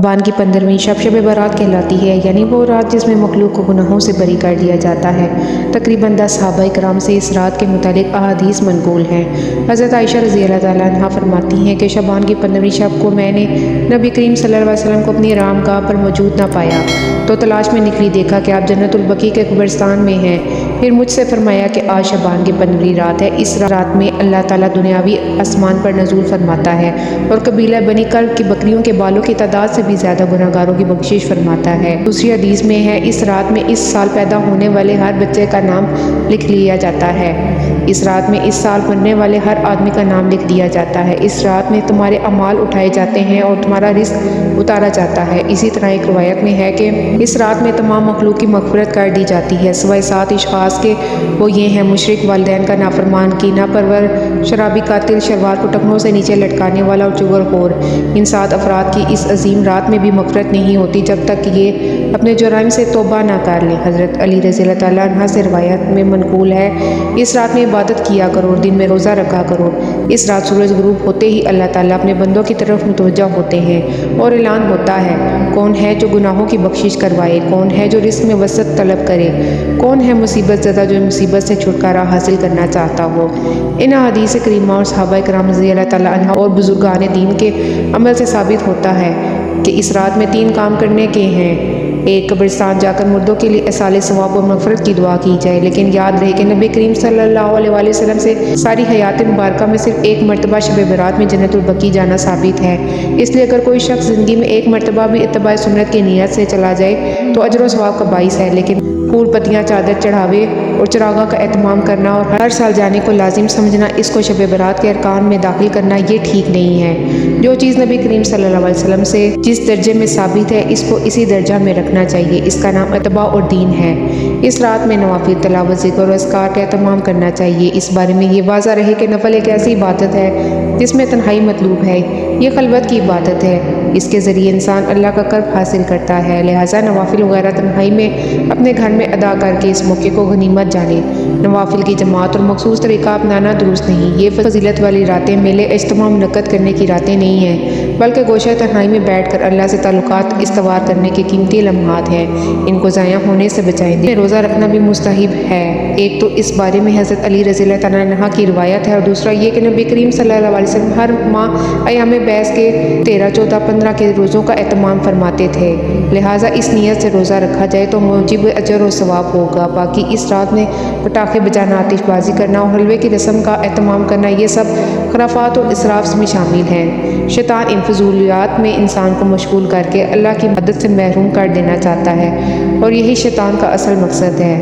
شعبان کی 15ویں شب برات کہلاتی ہے، یعنی وہ رات جس میں مخلوق کو گناہوں سے بری کر دیا جاتا ہے۔ تقریباً 10 صحابہ کرام سے اس رات کے متعلق احادیث منقول ہیں۔ حضرت عائشہ رضی اللہ تعالیٰ عنہا فرماتی ہیں کہ شعبان کی 15ویں شب کو میں نے نبی کریم صلی اللہ علیہ وسلم کو اپنی آرام گاہ پر موجود نہ پایا تو تلاش میں نکلی، دیکھا کہ آپ جنت البقیع کے قبرستان میں ہیں۔ پھر مجھ سے فرمایا کہ آج شعبان کی 15ویں رات ہے، اس رات میں اللہ تعالیٰ دنیاوی آسمان پر نزول فرماتا ہے اور قبیلہ بنی کلب کی بکریوں کے بالوں کی تعداد سے بھی زیادہ گناہگاروں کی بخشش فرماتا ہے۔ دوسری حدیث میں ہے، اس رات میں اس سال پیدا ہونے والے ہر بچے کا نام لکھ لیا جاتا ہے۔ اس رات میں اس سال مرنے والے ہر آدمی کا نام لکھ دیا جاتا ہے۔ اس رات میں تمہارے اعمال اٹھائے جاتے ہیں اور تمہارا رزق اتارا جاتا ہے۔ اسی طرح ایک روایت میں ہے کہ اس رات میں تمام مخلوق کی مغفرت کر دی جاتی ہے سوائے 7 اشخاص کے، وہ یہ ہیں: مشرک، والدین کا نافرمان، کینہ پرور، شرابی، قاتل، شلوار کو ٹخنوں سے نیچے لٹکانے والا اور چغل خور۔ ان 7 افراد کی اس عظیم رات میں بھی مغفرت نہیں ہوتی جب تک کہ یہ اپنے جرائم سے توبہ نہ کر لیں۔ حضرت علی رضی اللہ تعالیٰ عنہ سے روایت میں منقول ہے، اس رات میں عبادت کیا کرو اور دن میں روزہ رکھا کرو۔ اس رات سورج غروب ہوتے ہی اللہ تعالیٰ اپنے بندوں کی طرف متوجہ ہوتے ہیں اور اعلان ہوتا ہے: کون ہے جو گناہوں کی بخشش کروائے؟ کون ہے جو رزق میں وسعت طلب کرے؟ کون ہے مصیبت زدہ جو مصیبت سے چھٹکارا حاصل کرنا چاہتا ہو؟ ان احادیث کریمہ اور صحابہ کرام رضی اللہ تعالیٰ عنہ اور بزرگان دین کے عمل سے ثابت ہوتا ہے کہ اس رات میں 3 کام کرنے کے ہیں: 1، قبرستان جا کر مردوں کے لیے ایصال ثواب اور مغفرت کی دعا کی جائے، لیکن یاد رہے کہ نبی کریم صلی اللہ علیہ وآلہ وسلم سے ساری حیات مبارکہ میں صرف 1 مرتبہ شب برات میں جنت البقیع جانا ثابت ہے۔ اس لیے اگر کوئی شخص زندگی میں 1 مرتبہ بھی اتباع سنت کی نیت سے چلا جائے تو اجر و ثواب کا باعث ہے، لیکن پھول پتیاں، چادر چڑھاوے اور چراغاں کا اہتمام کرنا اور ہر سال جانے کو لازم سمجھنا، اس کو شب برات کے ارکان میں داخل کرنا، یہ ٹھیک نہیں ہے۔ جو چیز نبی کریم صلی اللہ علیہ وسلم سے جس درجے میں ثابت ہے، اس کو اسی درجہ میں رکھنا چاہیے۔ اس کا نام اتباع اور دین ہے۔ اس رات میں نوافل تلاوت، ذکر اور اذکار کا اہتمام کرنا چاہیے۔ اس بارے میں یہ واضح رہے کہ نفل ایک ایسی عبادت ہے جس میں تنہائی مطلوب ہے، یہ خلوت کی عبادت ہے، اس کے ذریعے انسان اللہ کا قرب حاصل کرتا ہے، لہٰذا نوافل وغیرہ تنہائی میں اپنے گھر میں ادا کر کے اس موقع کو غنیمت جانیں۔ نوافل کی جماعت اور مخصوص طریقہ اپنانا درست نہیں۔ یہ فضیلت والی راتیں میلے اجتماع منعقد کرنے کی راتیں نہیں ہیں، بلکہ گوشہ تنہائی میں بیٹھ کر اللہ سے تعلقات استوار کرنے کے قیمتی لمحات ہیں، ان کو ضائع ہونے سے بچائیں۔ دن میں روزہ رکھنا بھی مستحب ہے۔ ایک تو اس بارے میں حضرت علی رضی اللہ تعالیٰ عنہ کی روایت ہے، اور دوسرا یہ کہ نبی کریم صلی اللہ علیہ وسلم ہر ماہ ایام بیس کے 13، 14، 15 کے روزوں کا اہتمام فرماتے تھے، لہٰذا اس نیت سے روزہ رکھا جائے تو موجب اجر و ثواب ہوگا۔ باقی اس رات میں پٹاخے بجانا، آتش بازی کرنا اور حلوے کی رسم کا اہتمام کرنا، یہ سب خرافات اور اسراف میں شامل ہیں۔ شیطان ان فضولیات میں انسان کو مشغول کر کے اللہ کی مدد سے محروم کر دینا چاہتا ہے، اور یہی شیطان کا اصل مقصد ہے۔